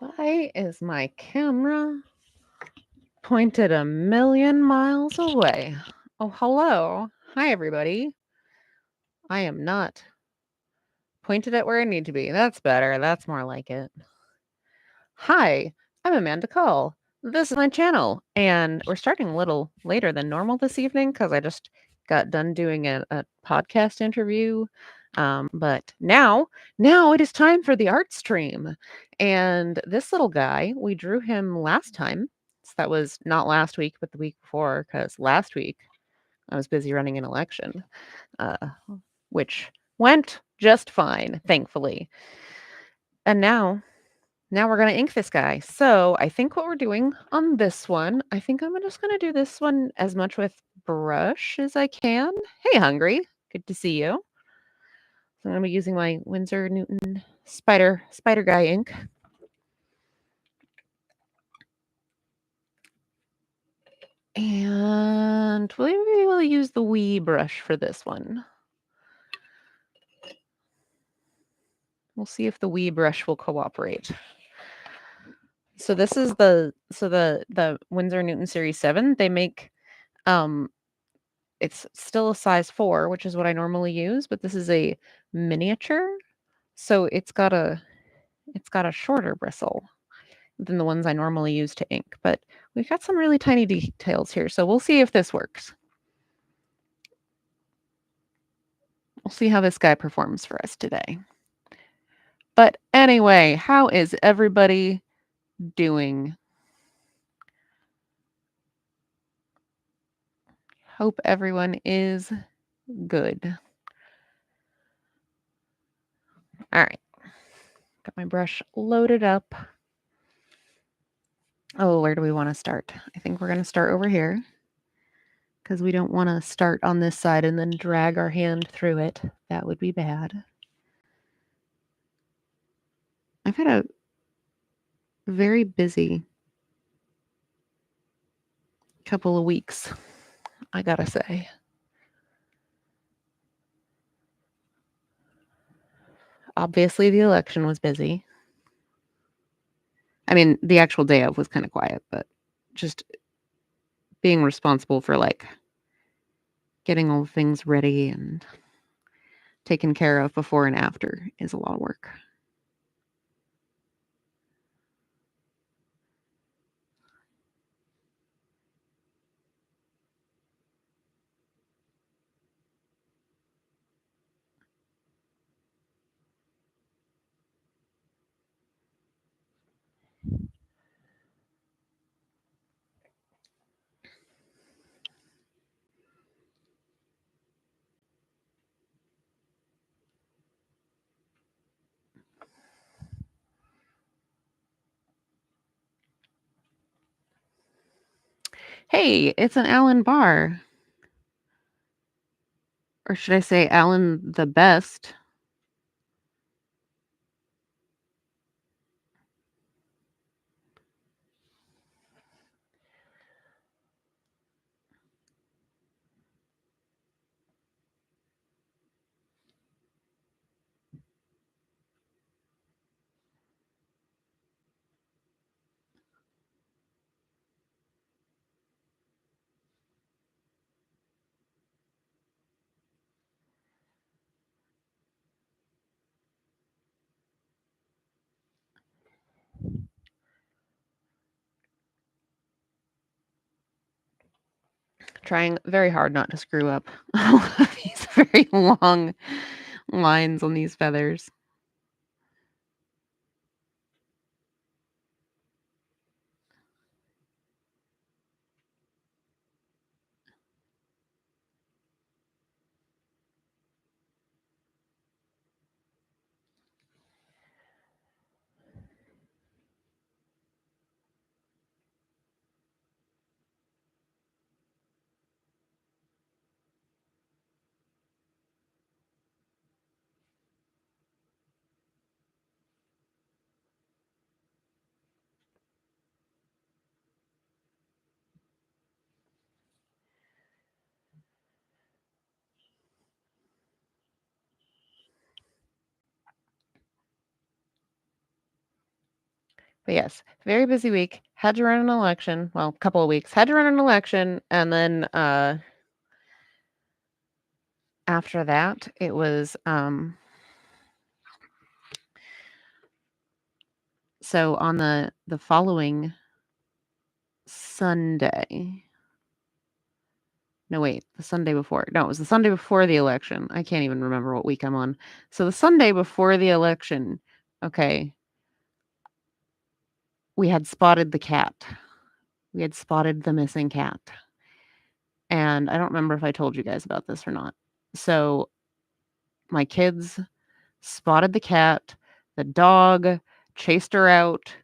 Why is my camera pointed a million miles away? Oh, hello. Hi, everybody. I am not pointed at where I need to be. That's better. That's more like it. Hi, I'm Amanda Cole. This is my channel, and we're starting a little later than normal this evening because I just got done doing a podcast interview. But now it is time for the art stream. And this little guy, we drew him last time. So that was not last week, but the week before, because last week I was busy running an election, uh, which went just fine, thankfully. And now we're going to ink this guy. So I think what we're doing on this one, I think I'm just going to do this one as much with brush as I can. Hey, Hungry. Good to see you. So I'm going to be using my Winsor Newton Spider Guy ink. And we will use the wee brush for this one. We'll see if the wee brush will cooperate. So this is the Winsor Newton Series 7. They make it's still a size 4, which is what I normally use, but this is a miniature. So it's got a shorter bristle than the ones I normally use to ink, but we've got some really tiny details here. So we'll see if this works. We'll see how this guy performs for us today. But anyway, how is everybody doing? Hope everyone is good. All right. Got my brush loaded up. Oh, where do we want to start? I think we're going to start over here because we don't want to start on this side and then drag our hand through it. That would be bad. I've had a very busy couple of weeks, I gotta say. Obviously, the election was busy. I mean, the actual day of was kind of quiet, but just being responsible for like getting all the things ready and taken care of before and after is a lot of work. Hey, it's an Alan bar. Or should I say Alan the best? Trying very hard not to screw up all of these very long lines on these feathers. But yes, very busy week. Had to run an election. Well, couple of weeks. Had to run an election, and then after that, it was so on the following Sunday. No, wait, the Sunday before. No, it was the Sunday before the election. I can't even remember what week I'm on. So the Sunday before the election, okay, we had spotted the cat. We had spotted the missing cat. And I don't remember if I told you guys about this or not. So my kids spotted the cat. The dog chased her out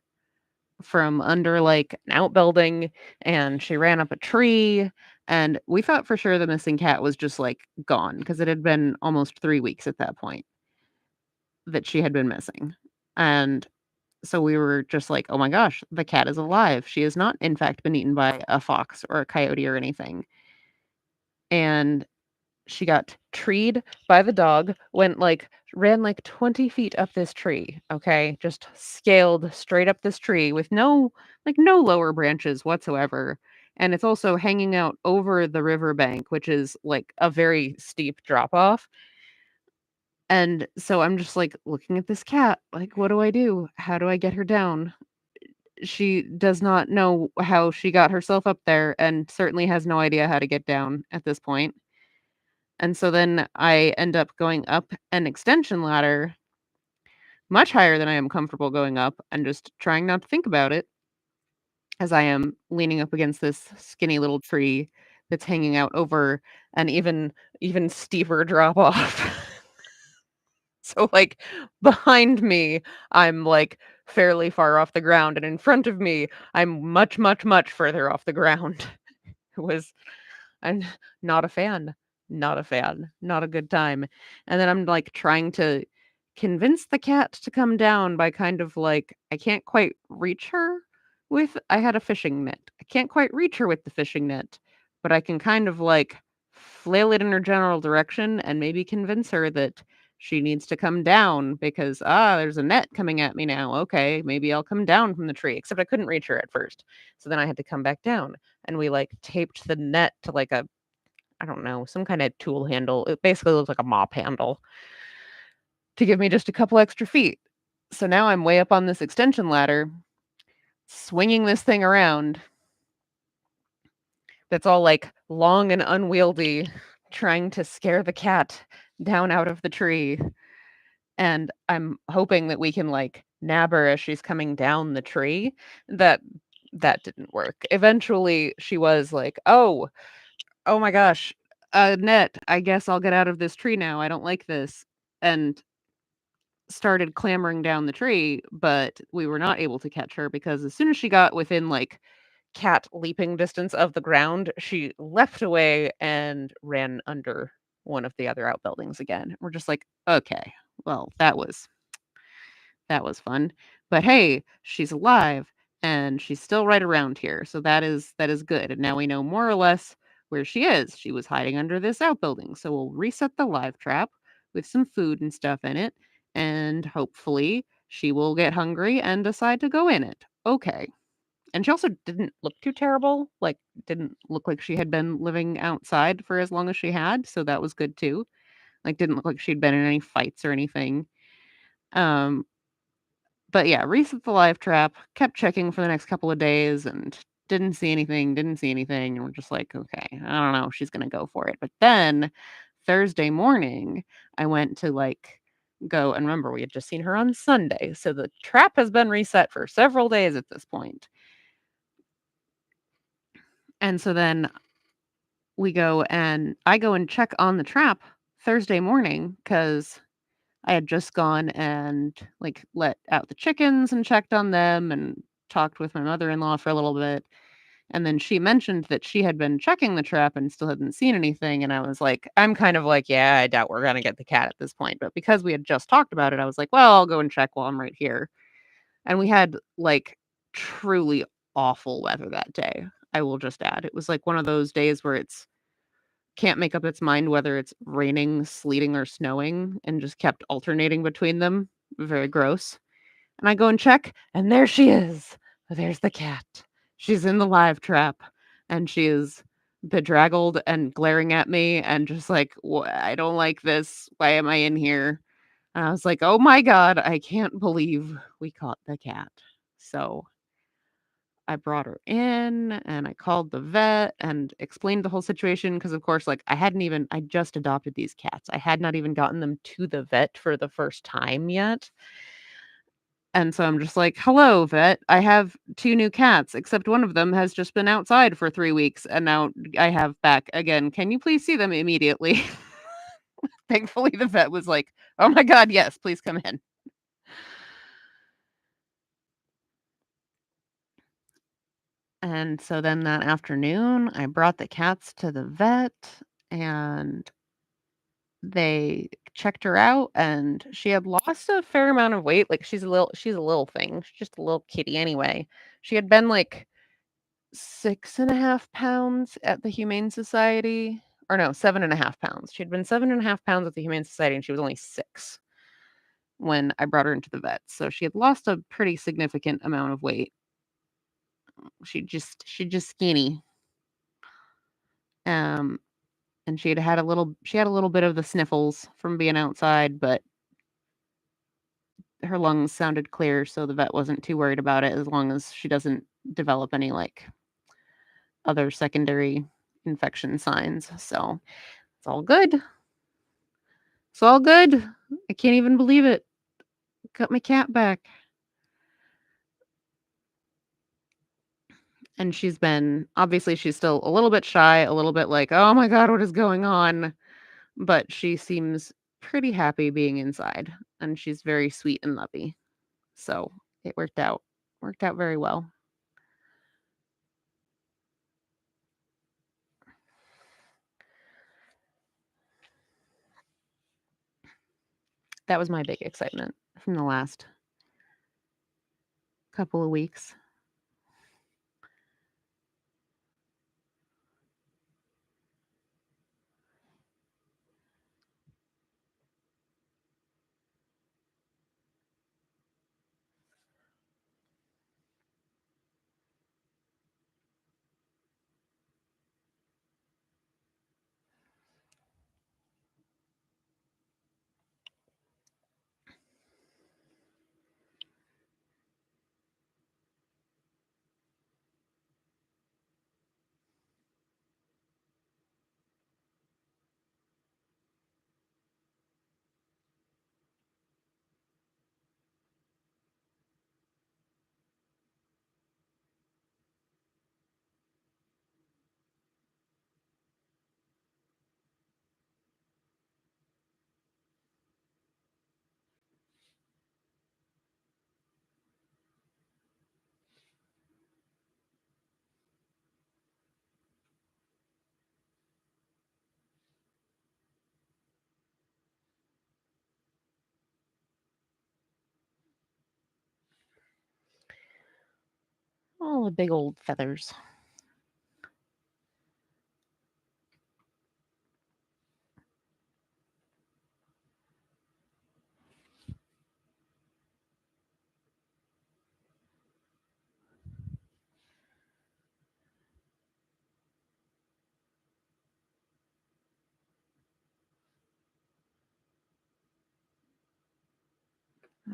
from under like an outbuilding, and she ran up a tree. And we thought for sure the missing cat was just like gone because it had been almost 3 weeks at that point that she had been missing. And so we were just like, oh my gosh, the cat is alive. She has not, in fact, been eaten by a fox or a coyote or anything. And she got treed by the dog, ran like 20 feet up this tree, okay? Just scaled straight up this tree with no lower branches whatsoever. And it's also hanging out over the riverbank, which is like a very steep drop off. And so I'm just like looking at this cat, like, what do I do? How do I get her down? She does not know how she got herself up there and certainly has no idea how to get down at this point. And so then I end up going up an extension ladder much higher than I am comfortable going up and just trying not to think about it as I am leaning up against this skinny little tree that's hanging out over an even steeper drop off. So like behind me, I'm like fairly far off the ground, and in front of me, I'm much, much, much further off the ground. It was I'm not a fan. Not a fan. Not a good time. And then I'm like trying to convince the cat to come down by kind of like I can't quite reach her with I had a fishing net. I can't quite reach her with the fishing net, but I can kind of like flail it in her general direction and maybe convince her that she needs to come down because there's a net coming at me now. Okay, maybe I'll come down from the tree. Except I couldn't reach her at first. So then I had to come back down, and we like taped the net to like a I don't know, some kind of tool handle. It basically looks like a mop handle to give me just a couple extra feet. So now I'm way up on this extension ladder, swinging this thing around that's all like long and unwieldy, trying to scare the cat down out of the tree. And I'm hoping that we can like nab her as she's coming down the tree. That that didn't work. Eventually she was like, "Oh my gosh, a net. I guess I'll get out of this tree now. I don't like this." And started clambering down the tree, but we were not able to catch her because as soon as she got within like cat leaping distance of the ground, she leapt away and ran under one of the other outbuildings again. We're just like, okay, well, that was fun. But hey, she's alive and she's still right around here. So that is good. And now we know more or less where she is. She was hiding under this outbuilding. So we'll reset the live trap with some food and stuff in it, and hopefully she will get hungry and decide to go in it. Okay. And she also didn't look too terrible. Like didn't look like she had been living outside for as long as she had, so that was good too. Like didn't look like she'd been in any fights or anything. Um but yeah, reset the live trap, kept checking for the next couple of days and didn't see anything. And we're just like, okay, I don't know, she's gonna go for it. But then Thursday morning, I went to like go and remember we had just seen her on Sunday. So the trap has been reset for several days at this point. And so then I go and check on the trap Thursday morning because I had just gone and, like, let out the chickens and checked on them and talked with my mother-in-law for a little bit, and then she mentioned that she had been checking the trap and still hadn't seen anything, and I was like I'm kind of like, "Yeah, I doubt we're gonna get the cat at this point," but because we had just talked about it, I was like, "Well, I'll go and check while I'm right here," and we had, like, truly awful weather that day, I will just add. It was, like, one of those days where it's can't make up its mind whether it's raining, sleeting, or snowing, and just kept alternating between them. Very gross. And I go and check, and there she is. There's the cat. She's in the live trap, and she is bedraggled and glaring at me and just like, I don't like this. Why am I in here?" And I was like, "Oh my God, I can't believe we caught the cat." So I brought her in and I called the vet and explained the whole situation because, of course, like I just adopted these cats. I had not even gotten them to the vet for the first time yet. And so I'm just like, "Hello, vet. I have 2 new cats, except one of them has just been outside for 3 weeks, and now I have back again. Can you please see them immediately?" Thankfully, the vet was like, "Oh my God, yes, please come in." And so then that afternoon, I brought the cats to the vet, and they checked her out, and she had lost a fair amount of weight. Like, she's a little thing. She's just a little kitty anyway. She had been, like, 6.5 pounds at the Humane Society, or no, 7.5 pounds. She had been 7.5 pounds at the Humane Society, and she was only 6 when I brought her into the vet. So she had lost a pretty significant amount of weight. She just skinny. Um, and she had a little bit of the sniffles from being outside, but her lungs sounded clear, so the vet wasn't too worried about it as long as she doesn't develop any, like, other secondary infection signs. So it's all good. It's all good. I can't even believe it. Got my cat back. And she's still a little bit shy, a little bit like, "Oh my God, what is going on?" But she seems pretty happy being inside, and she's very sweet and lovey. So it worked out very well. That was my big excitement from the last couple of weeks. All the big old feathers.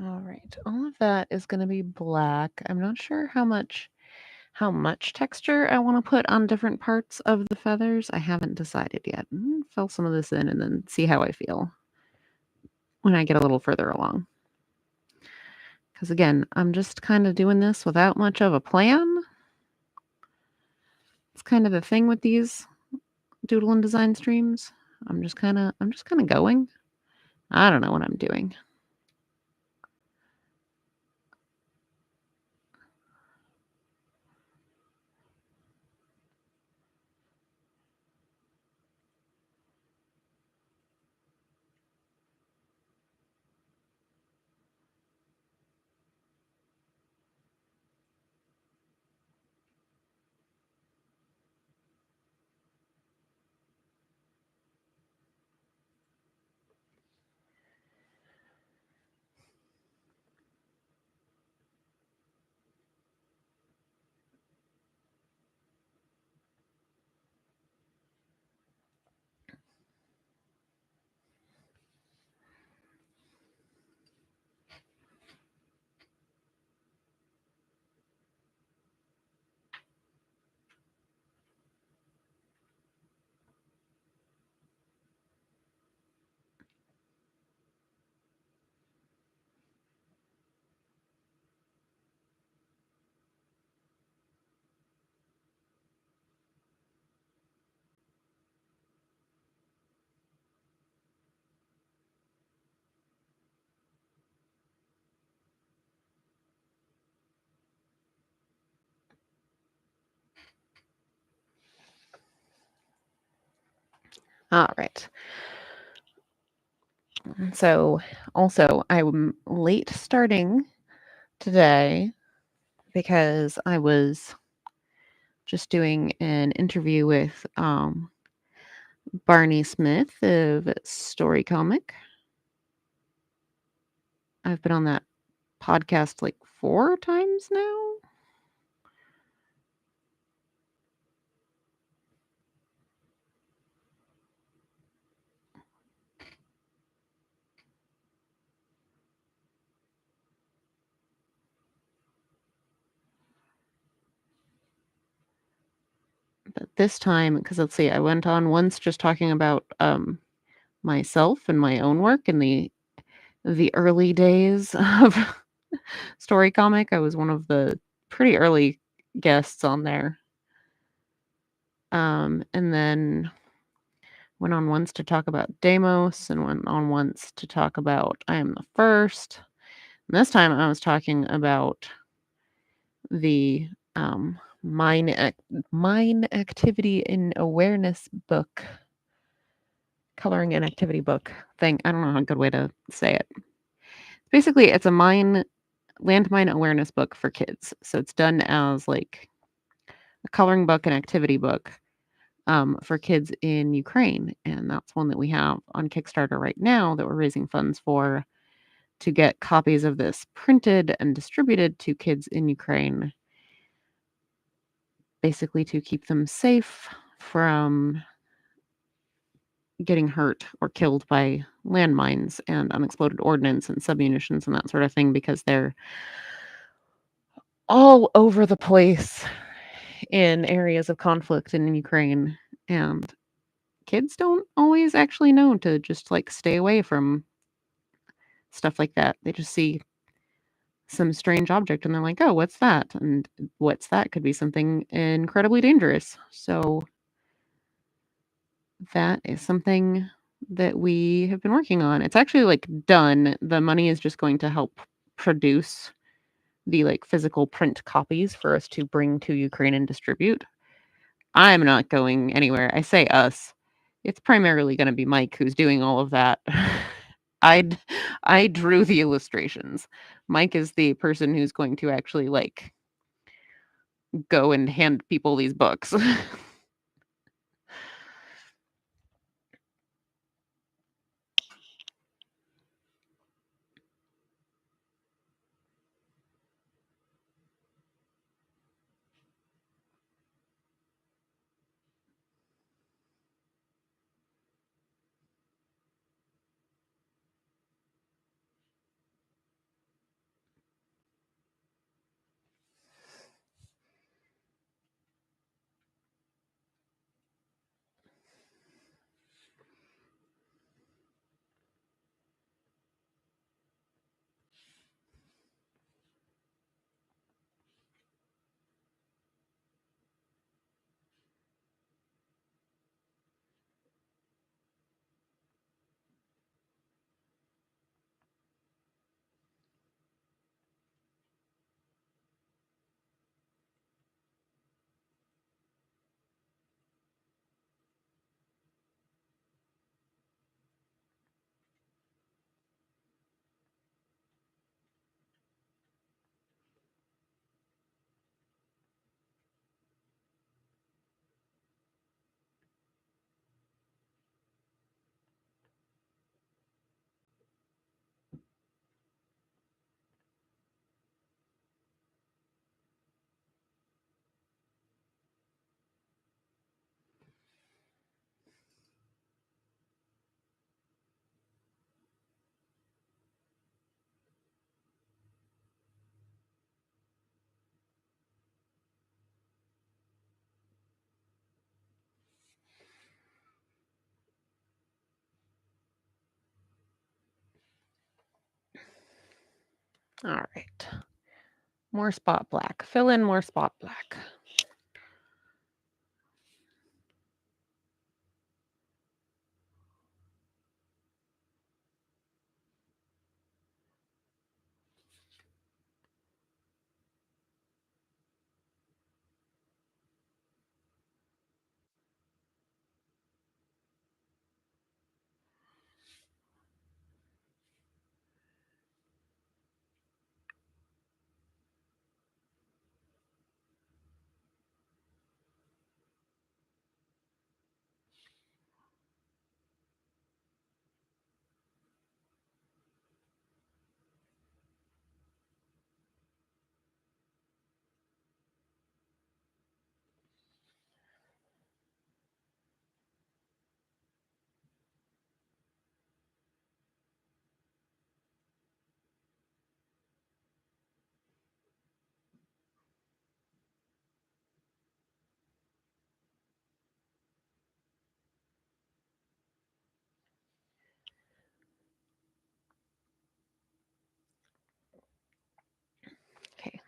All right. All of that is going to be black. I'm not sure how much texture I want to put on different parts of the feathers. I haven't decided yet. Fill some of this in and then see how I feel when I get a little further along. Because again, I'm just kind of doing this without much of a plan. It's kind of the thing with these doodle and design streams. I'm just kind of going. I don't know what I'm doing. All right. So, also, I'm late starting today because I was just doing an interview with Barney Smith of Story Comic. I've been on that podcast like 4 times now. But this time, because let's see, I went on once just talking about myself and my own work in the early days of Story Comic. I was one of the pretty early guests on there. And then went on once to talk about Deimos and went on once to talk about I Am the First. And this time I was talking about the mine activity and awareness book, coloring and activity book thing. I don't know a good way to say it. Basically, it's a landmine awareness book for kids. So it's done as like a coloring book and activity book for kids in Ukraine. And that's one that we have on Kickstarter right now that we're raising funds for to get copies of this printed and distributed to kids in Ukraine, basically to keep them safe from getting hurt or killed by landmines and unexploded ordnance and submunitions and that sort of thing, because they're all over the place in areas of conflict in Ukraine, and kids don't always actually know to just like stay away from stuff like that. They just see some strange object and they're like, "Oh, what's that?" And what's that could be something incredibly dangerous. So that is something that we have been working on. It's actually like done. The money is just going to help produce the like physical print copies for us to bring to Ukraine and distribute. I'm not going anywhere. I say us. It's primarily going to be Mike who's doing all of that. I I drew the illustrations. Mike is the person who's going to actually like go and hand people these books. All right. More spot black. Fill in more spot black.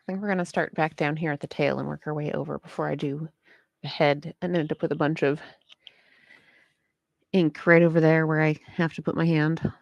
think we're going to start back down here at the tail and work our way over before I do the head and end up with a bunch of ink right over there where I have to put my hand.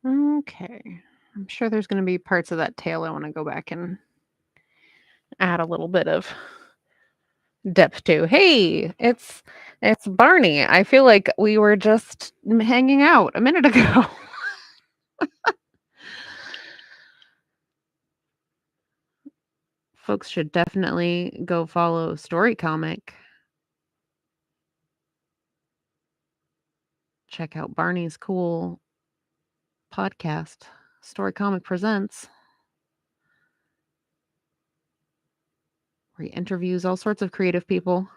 Okay. I'm sure there's going to be parts of that tail I want to go back and add a little bit of depth to. Hey, it's Barney. I feel like we were just hanging out a minute ago. Folks should definitely go follow Story Comic. Check out Barney's cool podcast, Story Comic Presents, where he interviews all sorts of creative people.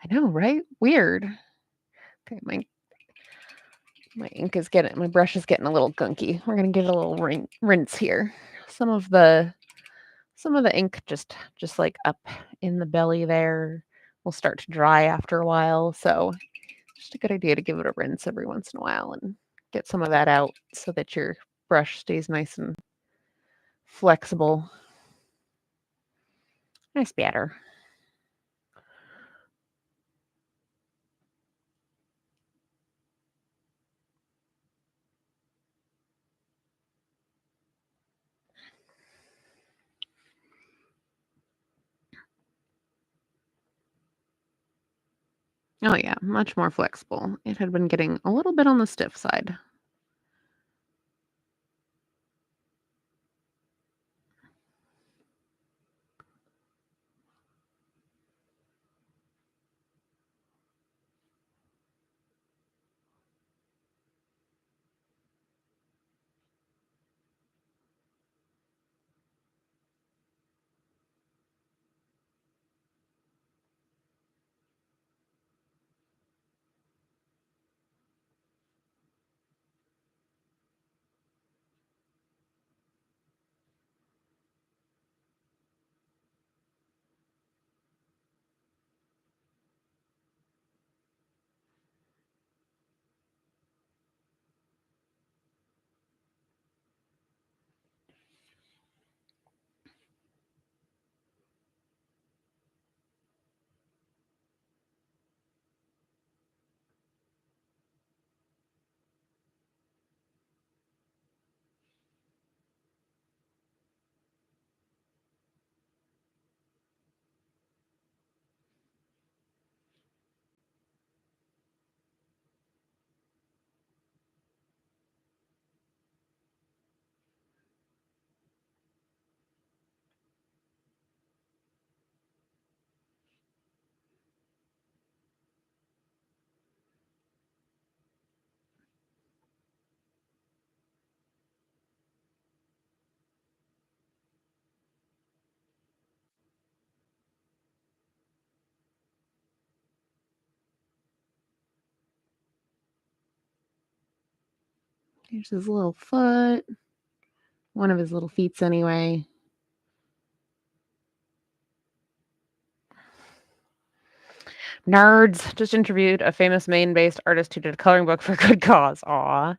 I know, right? Weird. Okay, my ink is getting, my brush is getting a little gunky. We're gonna give it a little rinse here. Some of the ink just like up in the belly there will start to dry after a while. So just a good idea to give it a rinse every once in a while and get some of that out so that your brush stays nice and flexible. Nice batter. Oh yeah, much more flexible. It had been getting a little bit on the stiff side. Here's his little foot. One of his little feets, anyway. Nerds. Just interviewed a famous Maine-based artist who did a coloring book for a good cause. Aw.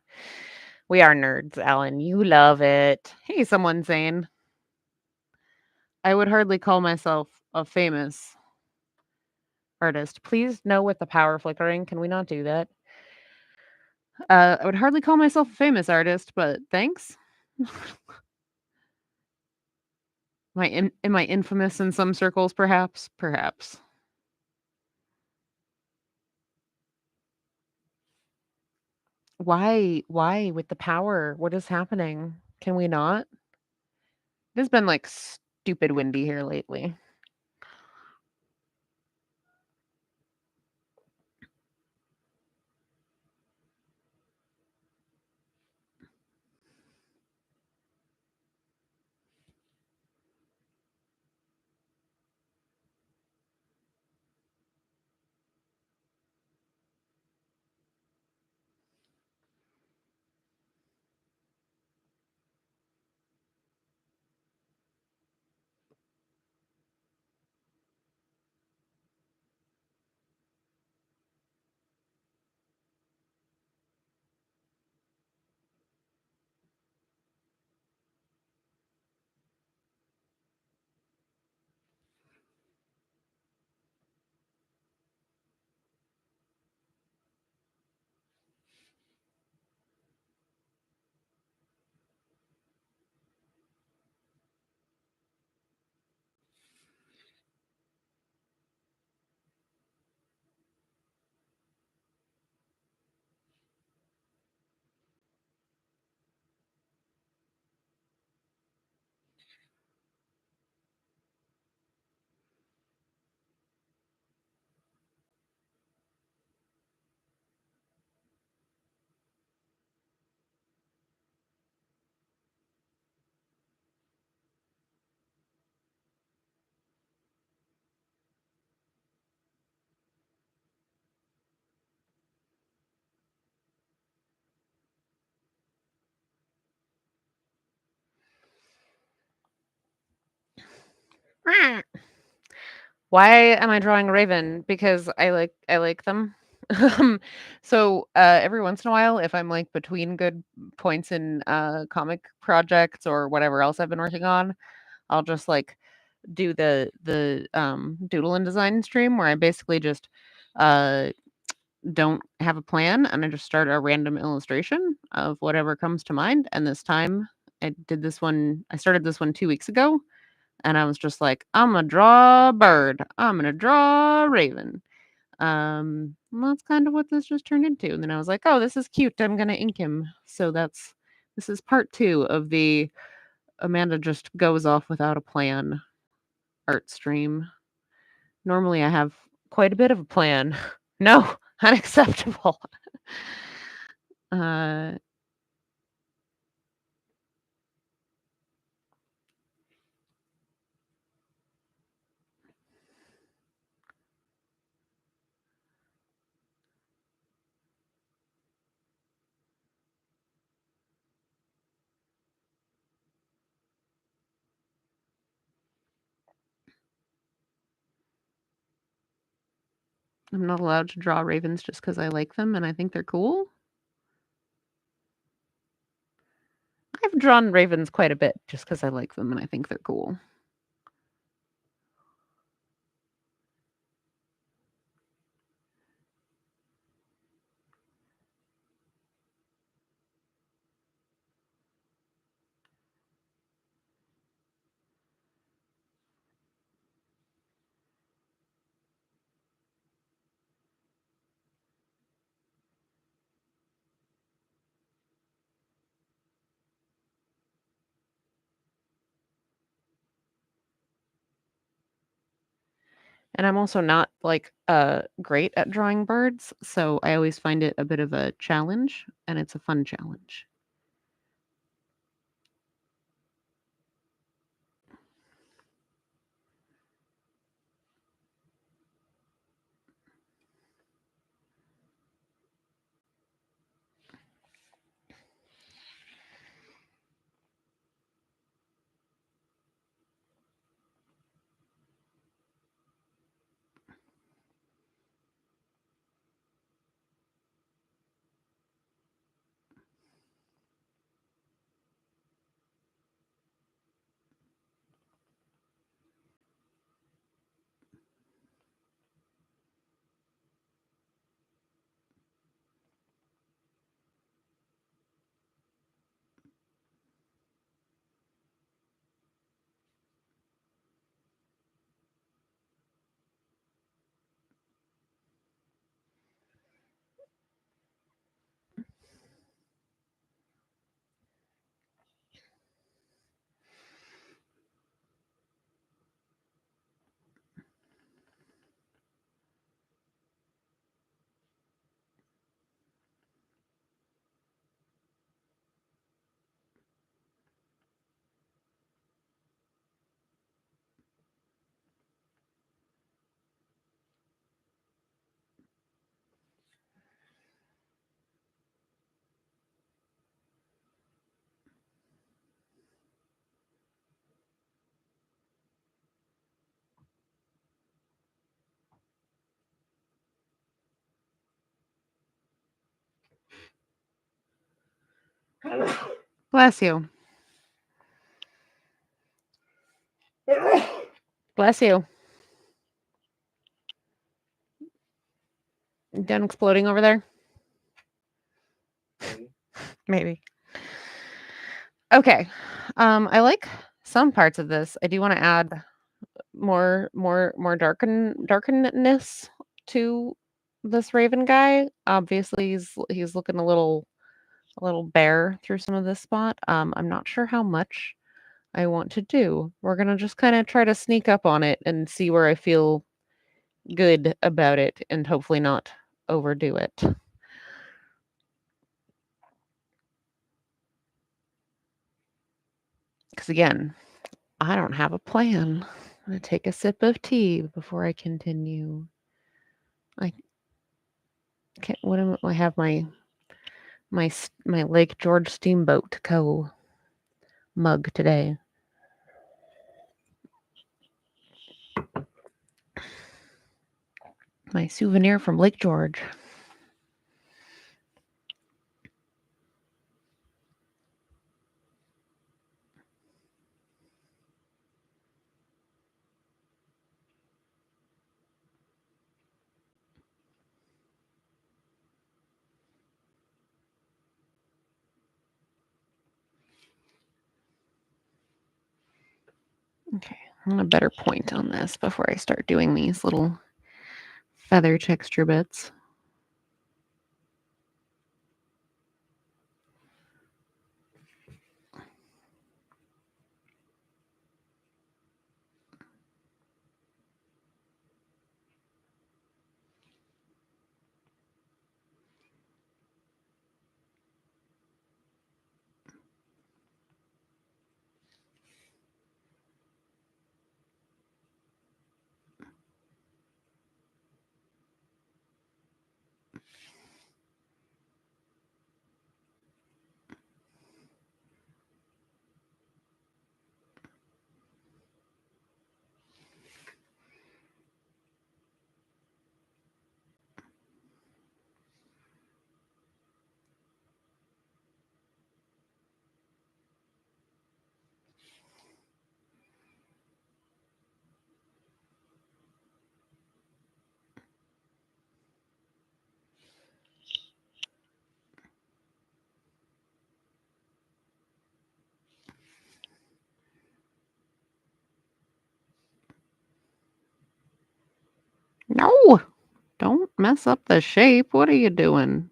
We are nerds, Alan. You love it. Hey, someone's saying. I would hardly call myself a famous artist. Please no with the power flickering. Can we not do that? I would hardly call myself a famous artist, but thanks. Am I infamous in some circles, perhaps? Perhaps. Why with the power? What is happening? Can we not? It has been, like, stupid windy here lately. Why am I drawing a raven? Because I like them. Every once in a while, if I'm, like, between good points in, comic projects or whatever else I've been working on, I'll just, like, do the Doodle and design stream where I basically just, uh, don't have a plan, and I just start a random illustration of whatever comes to mind, and this time, I started this one 2 weeks ago, and I was just like, "I'm gonna draw a bird. I'm gonna draw a raven." That's kind of what this just turned into, and then I was like, "Oh, this is cute. I'm gonna ink him." So this is part 2 of the Amanda just goes off without a plan art stream. Normally, I have quite a bit of a plan. No, unacceptable. Uh, I'm not allowed to draw ravens just because I like them and I think they're cool. I've drawn ravens quite a bit just because I like them and I think they're cool. And I'm also not, like, great at drawing birds, so I always find it a bit of a challenge, and it's a fun challenge. Bless you. Bless you. Done exploding over there? Maybe. Okay. I like some parts of this. I do want to add more darkenness to this Raven guy. Obviously, he's looking a little bare through some of this spot. I'm not sure how much I want to do. We're gonna just kind of try to sneak up on it and see where I feel good about it, and hopefully not overdo it. Because again, I don't have a plan. I'm gonna take a sip of tea before I continue. I can't. What am I have my Lake George Steamboat Co. mug today. My souvenir from Lake George. Okay, I want a better point on this before I start doing these little feather texture bits. No, don't mess up the shape. What are you doing?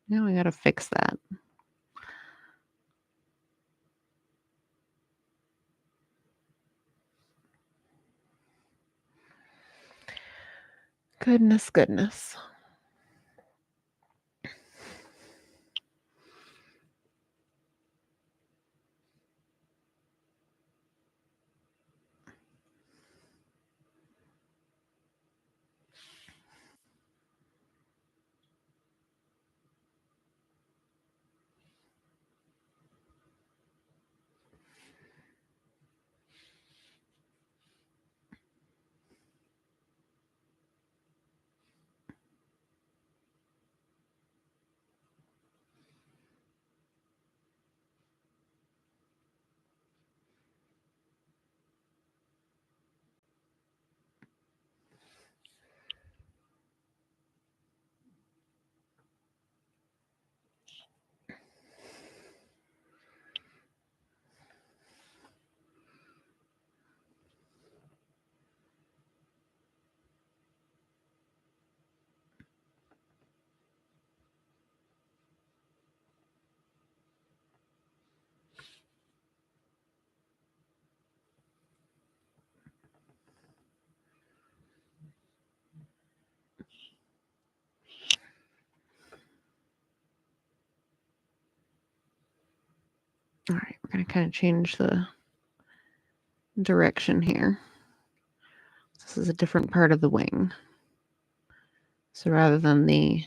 Now I gotta fix that. Goodness. All right, we're gonna kind of change the direction here. This is a different part of the wing. So rather than the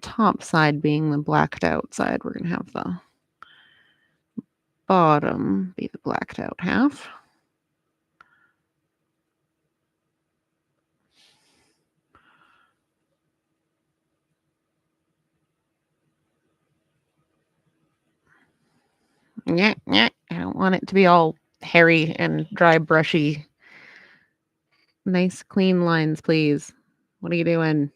top side being the blacked out side, we're gonna have the bottom be the blacked out half. Yeah, yeah. I don't want it to be all hairy and dry, brushy. Nice, clean lines, please. What are you doing?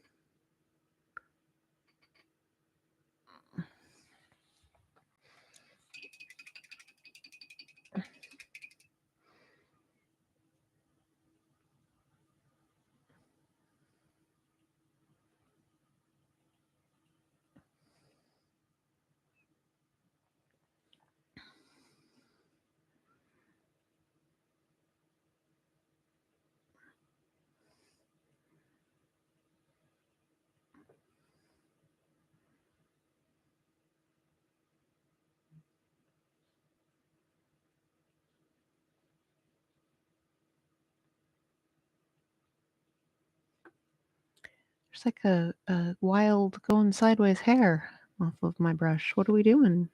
There's like a wild going sideways hair off of my brush. What are we doing?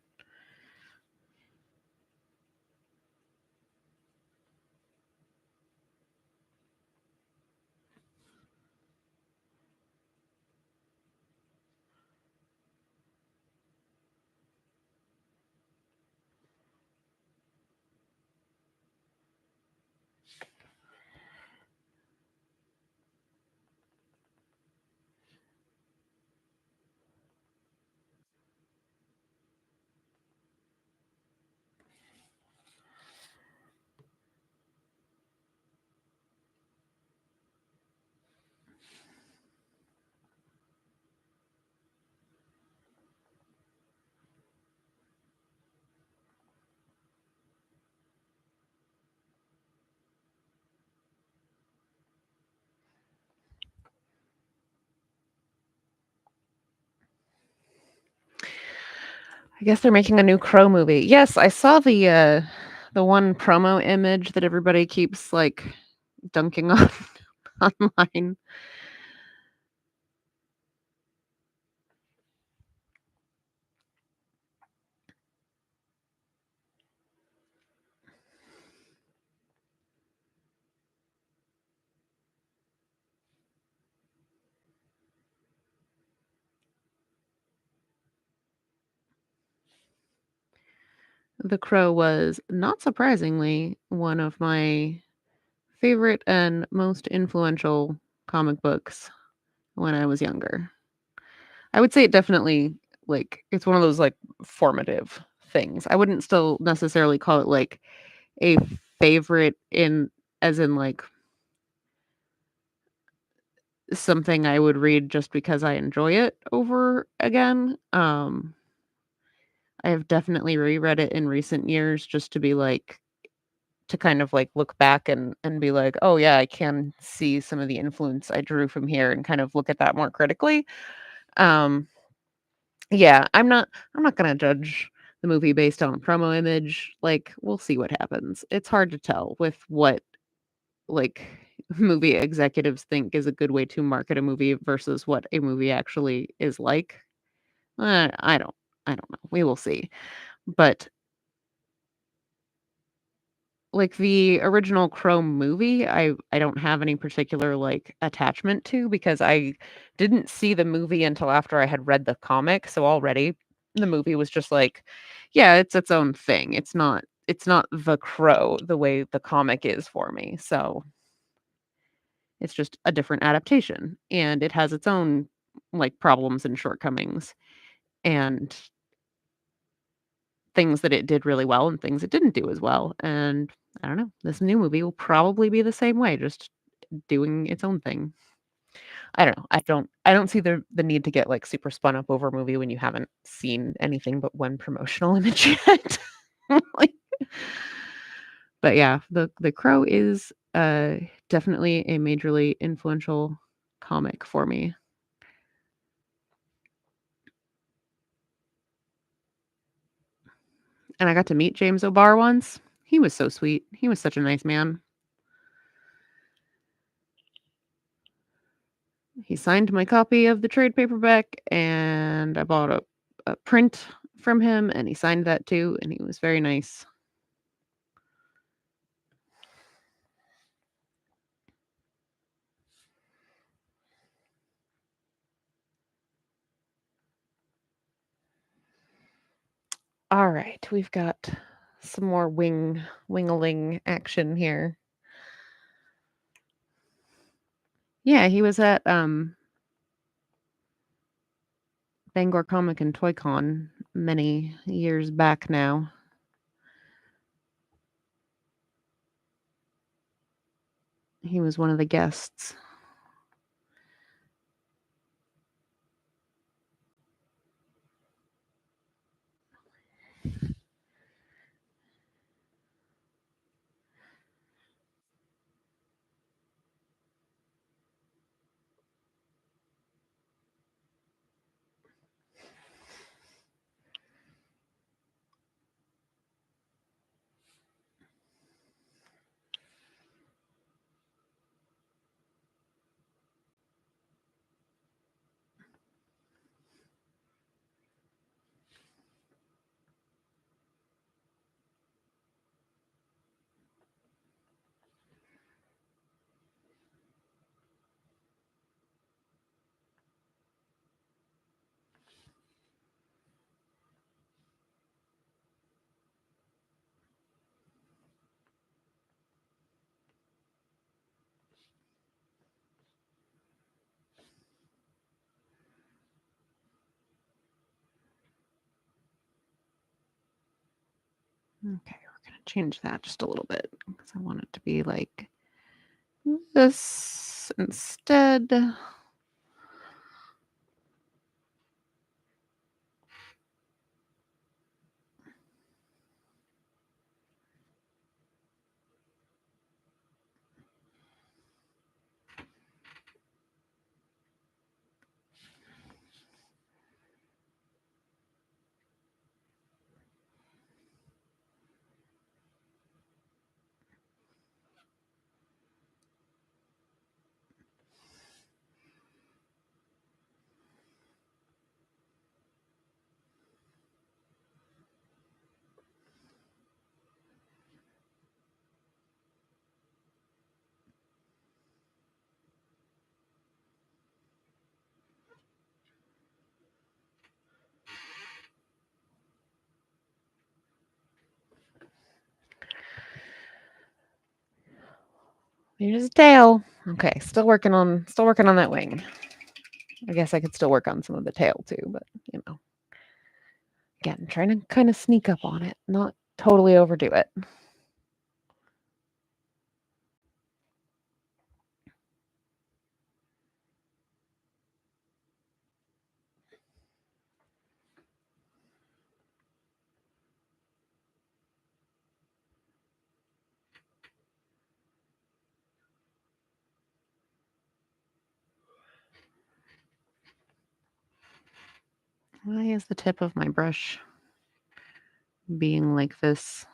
I guess they're making a new Crow movie. Yes, I saw the one promo image that everybody keeps like dunking on online. The Crow was, not surprisingly, one of my favorite and most influential comic books when I was younger. I would say it definitely, like, it's one of those, like, formative things. I wouldn't still necessarily call it, like, a favorite in as in, like, something I would read just because I enjoy it over again. I have definitely reread it in recent years just to be, like, to kind of, like, look back and be like, "Oh, yeah, I can see some of the influence I drew from here," and kind of look at that more critically. Um, yeah, I'm not gonna judge the movie based on a promo image, like, we'll see what happens. It's hard to tell with what, like, movie executives think is a good way to market a movie versus what a movie actually is like. I don't I don't know. We will see. But like, the original Chrome movie, I don't have any particular, like, attachment to because I didn't see the movie until after I had read the comic, so already the movie was just like, yeah, it's its own thing. It's not The Crow the way the comic is for me, so it's just a different adaptation, and it has its own, like, problems and shortcomings, and things that it did really well and things it didn't do as well, and I don't know, this new movie will probably be the same way, just doing its own thing. I don't know, I don't see the need to get, like, super spun up over a movie when you haven't seen anything but one promotional image yet. Like but yeah, The Crow is, definitely a majorly influential comic for me, and I got to meet James O'Barr once. He was so sweet. He was such a nice man. He signed my copy of the trade paperback, and I bought a print from him, and he signed that too, and he was very nice. All right, we've got some more wingaling action here. Yeah, he was at Bangor Comic and Toy Con many years back now. He was one of the guests. Okay, we're going to change that just a little bit because I want it to be like this instead. Here's his tail. Okay, still working on that wing. I guess I could still work on some of the tail too, but again, trying to kind of sneak up on it, not totally overdo it. Why is the tip of my brush being like this?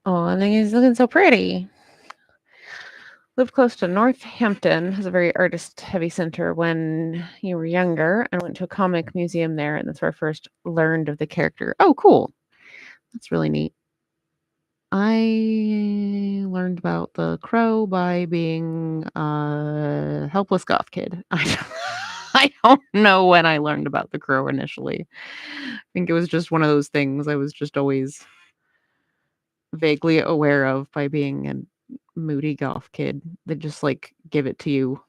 Oh, I think he's looking so pretty. Lived close to Northampton, has a very artist-heavy center when you were younger, and went to a comic museum there, and that's where I first learned of the character. Oh, cool. That's really neat. I learned about the Crow by being a helpless goth kid. I don't know when I learned about the Crow initially. I think it was just one of those things I was just always vaguely aware of by being a moody goth kid. They just like give it to you,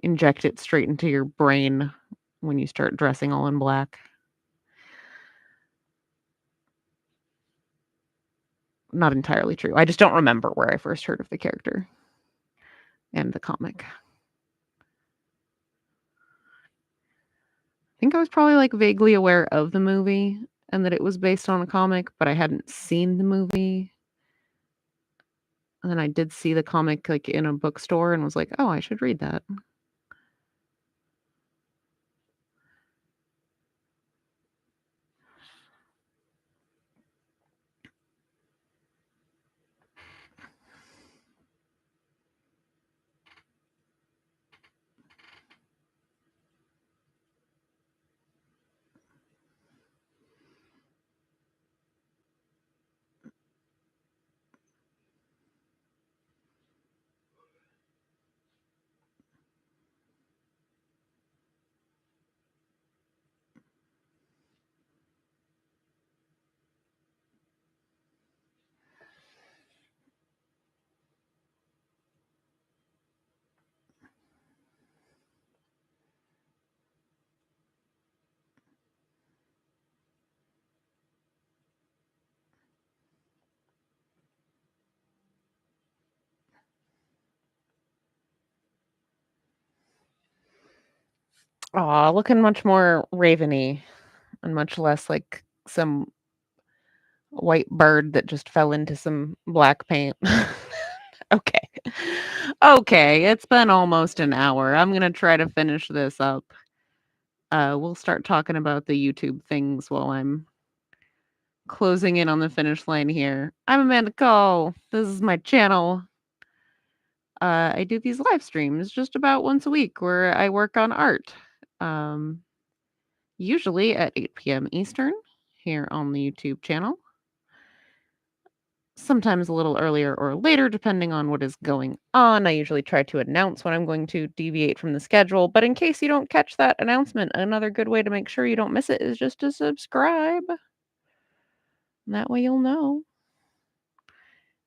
inject it straight into your brain when you start dressing all in black. Not entirely true. I just don't remember where I first heard of the character and the comic. I think I was probably like vaguely aware of the movie and that it was based on a comic, but I hadn't seen the movie. And then I did see the comic like in a bookstore and was like, "Oh, I should read that." Aw, looking much more raveny and much less like some white bird that just fell into some black paint. Okay. Okay, it's been almost an hour. I'm gonna try to finish this up. We'll start talking about the YouTube things while I'm closing in on the finish line here. I'm Amanda Cole. This is my channel. I do these live streams just about once a week where I work on art. Um, Usually at 8 p.m. Eastern here on the YouTube channel. Sometimes a little earlier or later, depending on what is going on. I usually try to announce when I'm going to deviate from the schedule, but in case you don't catch that announcement, another good way to make sure you don't miss it is just to subscribe. That way you'll know.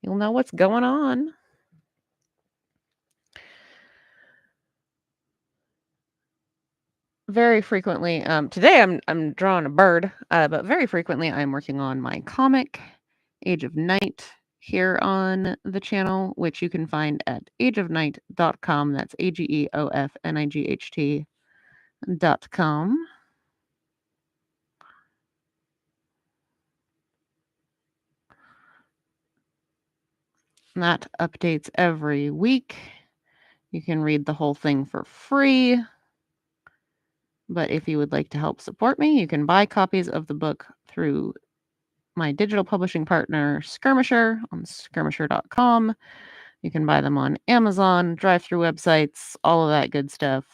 You'll know what's going on. Very frequently, today I'm drawing a bird, but very frequently I'm working on my comic, Age of Night, here on the channel, which you can find at ageofnight.com. That's AGEOFNIGHT.com. That updates every week. You can read the whole thing for free. But if you would like to help support me, you can buy copies of the book through my digital publishing partner, Skirmisher, on skirmisher.com. You can buy them on Amazon, drive-through websites, all of that good stuff.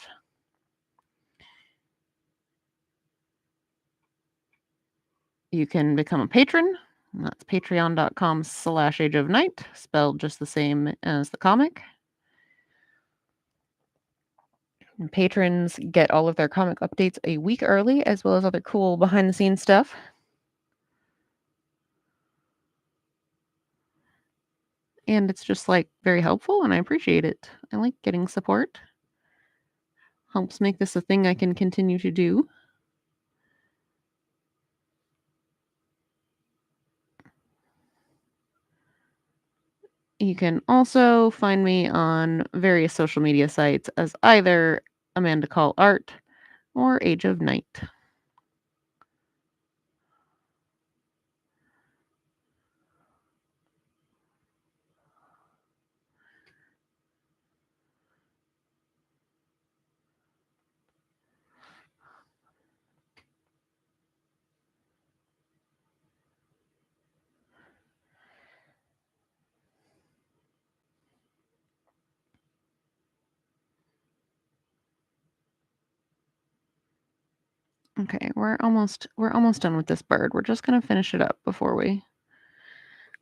You can become a patron. That's patreon.com/ageofnight, spelled just the same as the comic. And patrons get all of their comic updates a week early, as well as other cool behind-the-scenes stuff. And it's just like very helpful, and I appreciate it. I like getting support. Helps make this a thing I can continue to do. You can also find me on various social media sites as either Amanda Call Art or Age of Night. Okay, we're almost done with this bird. We're just gonna finish it up before we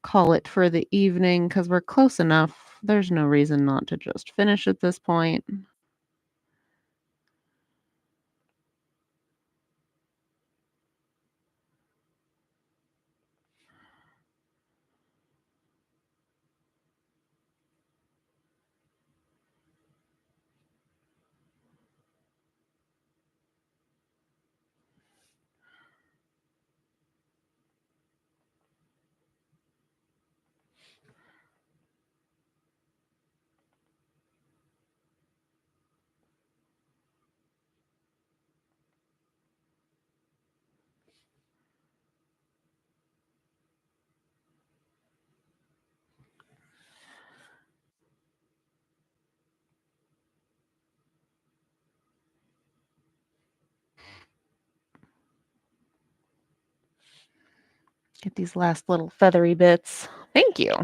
call it for the evening because we're close enough. There's no reason not to just finish at this point. Get these last little feathery bits. Thank you.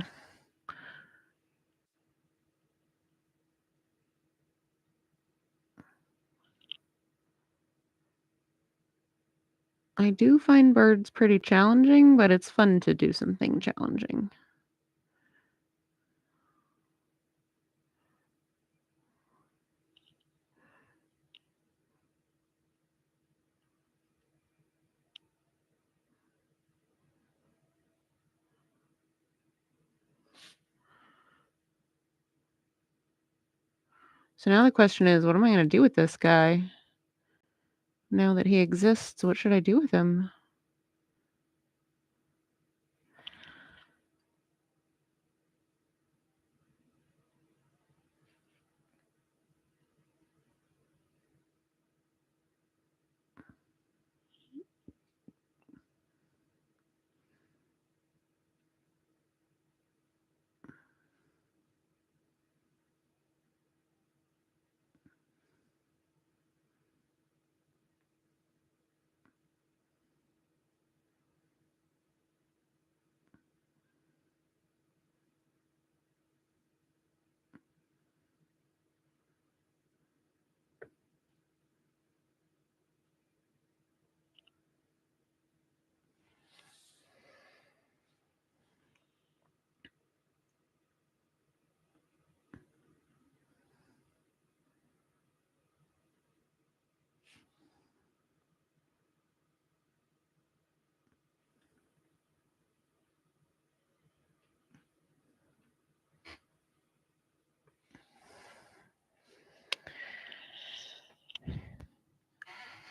I do find birds pretty challenging, but it's fun to do something challenging. So now the question is, what am I going to do with this guy? Now that he exists, what should I do with him?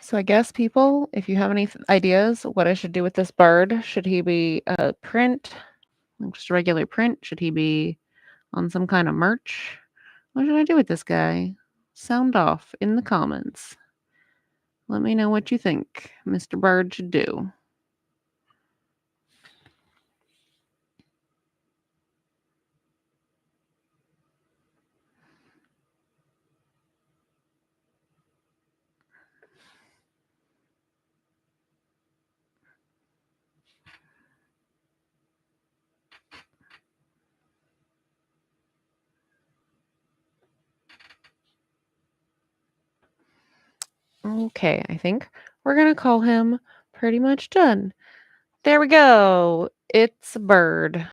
So I guess people, if you have any ideas what I should do with this bird, should he be a print, like just a regular print? Should he be on some kind of merch? What should I do with this guy? Sound off in the comments. Let me know what you think Mr. Bird should do. Okay, I think we're gonna call him pretty much done. There we go. It's a bird.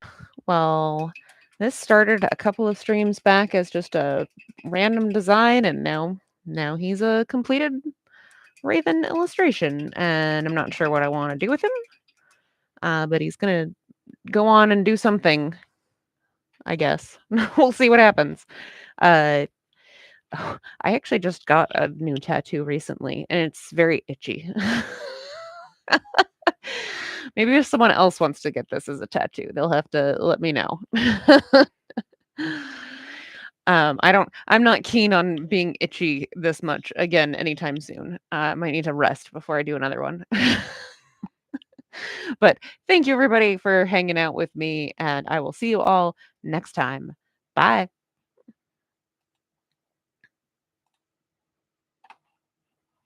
Well, this started a couple of streams back as just a random design, and now he's a completed Raven illustration, and I'm not sure what I want to do with him. But he's gonna go on and do something, I guess. We'll see what happens. Uh, I actually just got a new tattoo recently, and it's very itchy. Maybe if someone else wants to get this as a tattoo, they'll have to let me know. I'm not keen on being itchy this much again anytime soon. I might need to rest before I do another one. But thank you everybody for hanging out with me, and I will see you all next time. Bye.